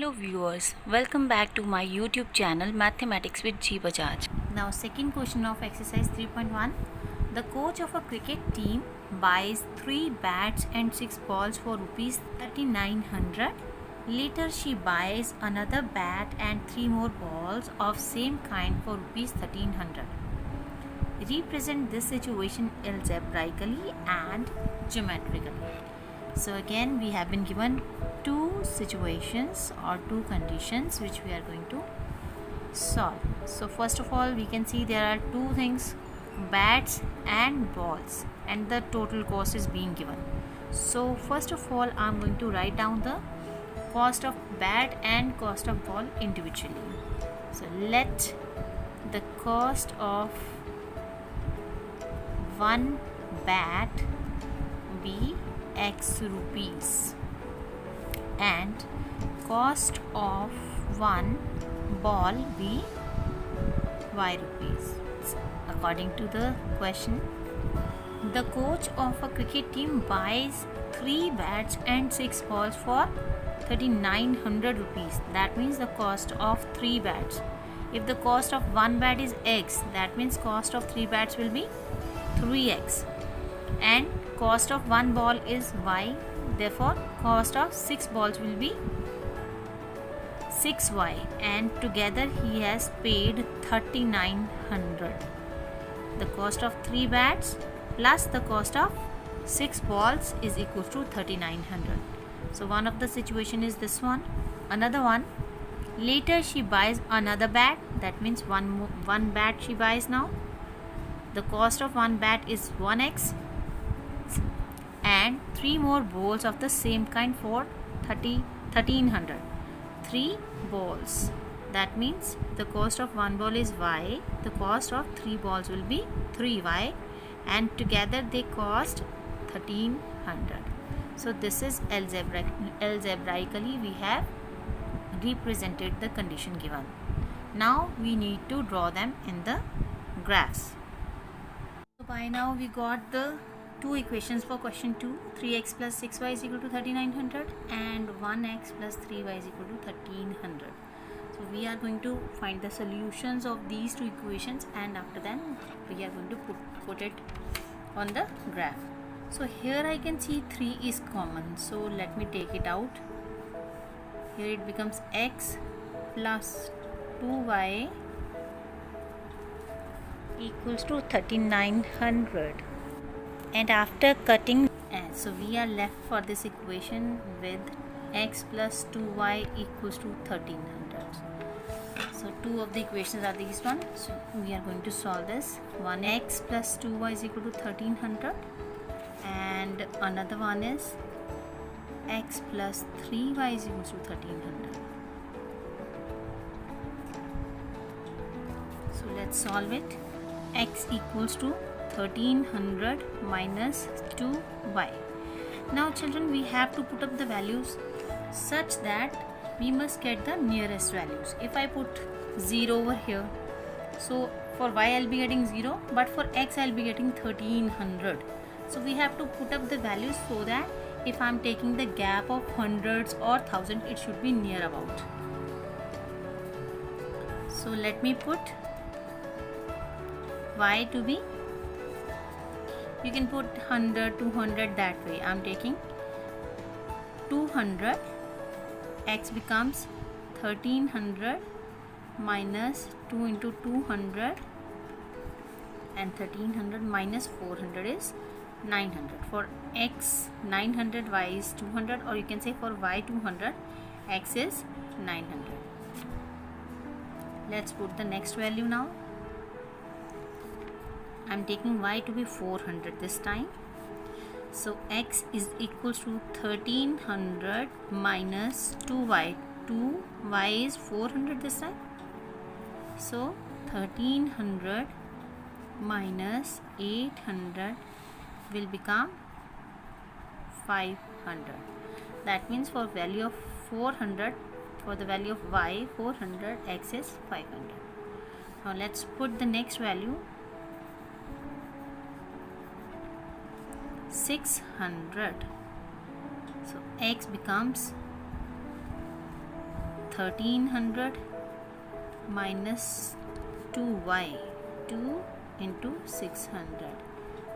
Hello viewers, welcome back to my YouTube channel Mathematics with G Bajaj. Now second question of exercise 3.1. The coach of a cricket team buys 3 bats and 6 balls for rupees 3900. Later she buys another bat and 3 more balls of same kind for rupees 1300. Represent this situation algebraically and geometrically. So again we have been given two situations or two conditions which we are going to solve. So first of all we can see there are two things, bats and balls, and the total cost is being given. So first of all I am going to write down the cost of bat and cost of ball individually. So let the cost of one bat be X rupees and cost of one ball be Y rupees. According to the question, the coach of a cricket team buys 3 bats and 6 balls for 3900 rupees. That means the cost of 3 bats. If the cost of one bat is X, that means cost of 3 bats will be 3x, and cost of one ball is Y, therefore cost of 6 balls will be 6y, and together he has paid 3900. The cost of 3 bats plus the cost of 6 balls is equal to 3900. So one of the situation is this one. Another one, later she buys another bat, that means one bat she buys now. The cost of one bat is 1x and 3 more balls of the same kind for 1300. 3 balls, that means the cost of one ball is y, the cost of 3 balls will be 3y, and together they cost 1300. So this is algebraically we have represented the condition given. Now we need to draw them in the graphs. So by now we got the two equations for question 2. 3x plus 6y is equal to 3900 and 1x plus 3y is equal to 1300. So we are going to find the solutions of these two equations, and after that we are going to put it on the graph. So here I can see 3 is common, so let me take it out. Here it becomes x plus 2y equals to 3900, and after cutting, so we are left for this equation with x plus 2y equals to 1300. So two of the equations are these one, so we are going to solve this. One, x plus 2y is equal to 1300, and another one is x plus 3y is equal to 1300. So let's solve it. X equals to 1300 minus 2y. Now children, we have to put up the values such that we must get the nearest values. If I put 0 over here, so for y I'll be getting 0, but for x I'll be getting 1300. So we have to put up the values so that if I'm taking the gap of hundreds or thousand, it should be near about. So let me put y to be, you can put 100, 200 that way. I'm taking 200, x becomes 1300 minus 2 into 200, and 1300 minus 400 is 900. For x 900, y is 200, or you can say for y 200, x is 900. Let's put the next value now. I'm taking y to be 400 this time. So x is equals to 1300 minus 2y. 2y is 400 this time. So 1300 minus 800 will become 500. That means for value of 400, for the value of y 400, x is 500. Now let's put the next value. 600. So x becomes 1300 minus 2y, 2 into 600.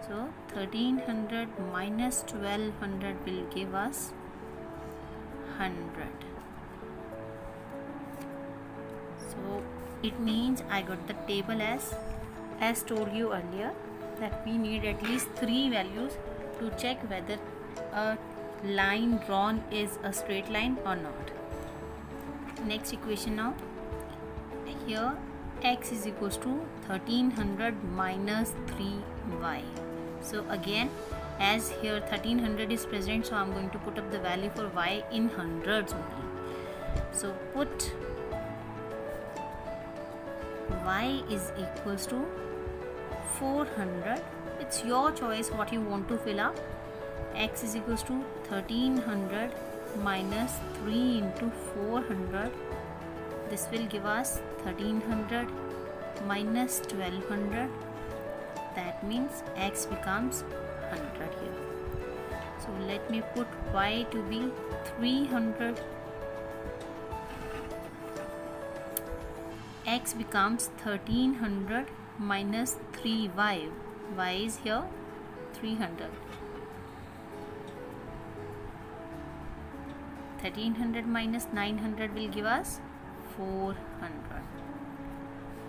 So 1300 minus 1200 will give us 100. So it means I got the table as told you earlier, that we need at least 3 values to check whether a line drawn is a straight line or not. Next equation now. Here x is equals to 1300 minus 3y. So again, as here 1300 is present, so I'm going to put up the value for y in hundreds only. So put y is equals to 400. It's your choice what you want to fill up. X is equals to 1300 minus 3 into 400. This will give us 1300 minus 1200. That means x becomes 100 here. So let me put y to be 300. X becomes 1300 minus 3y. Y is here 300. 1300 minus 900 will give us 400.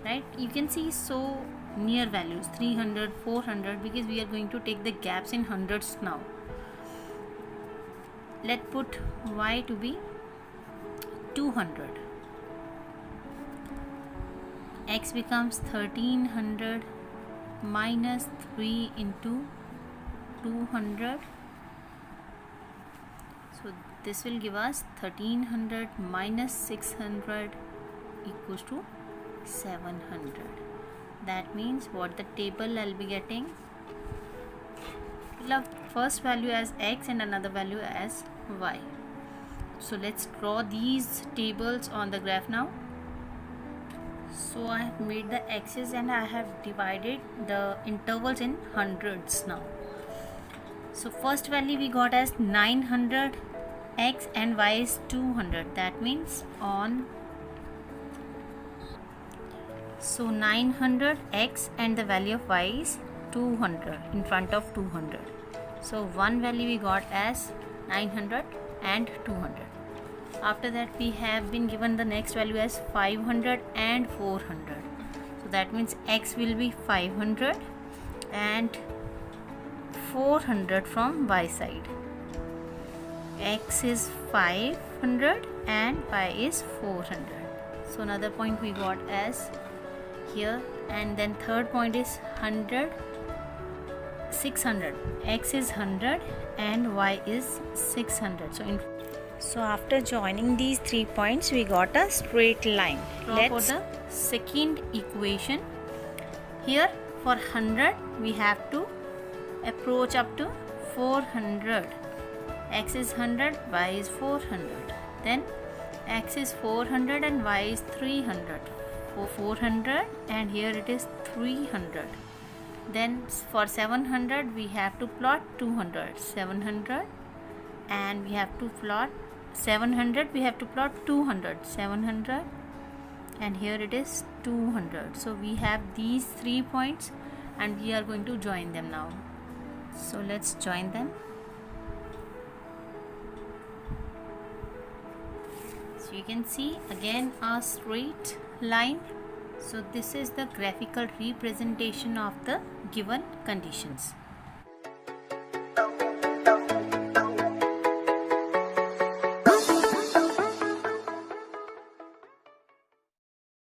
Right? You can see so near values 300, 400, because we are going to take the gaps in hundreds now. Let's put y to be 200. X becomes 1300 minus 3 into 200. So this will give us 1300 minus 600 equals to 700. That means what the table I'll be getting, we'll have first value as x and another value as y. So let's draw these tables on the graph now. So I have made the x's and I have divided the intervals in hundreds now. So first value we got as 900, x and y is 200. That means on 900 x and the value of y is 200 in front of 200. So one value we got as 900 and 200. After that we have been given the next value as 500 and 400. So that means x will be 500 and 400 from y side. X is 500 and y is 400. So another point we got as here, and then third point is 100, 600. X is 100 and y is 600. So after joining these 3 points we got a straight line. For the second equation, here for 100 we have to approach up to 400. X is 100, y is 400. Then x is 400 and y is 300. For 400 and here it is 300. Then for 700 we have to plot 200. 700 and we have to plot 700, we have to plot 200. 700 and here it is 200. So we have these 3 points and we are going to join them now. So let's join them. So you can see again a straight line. So this is the graphical representation of the given conditions.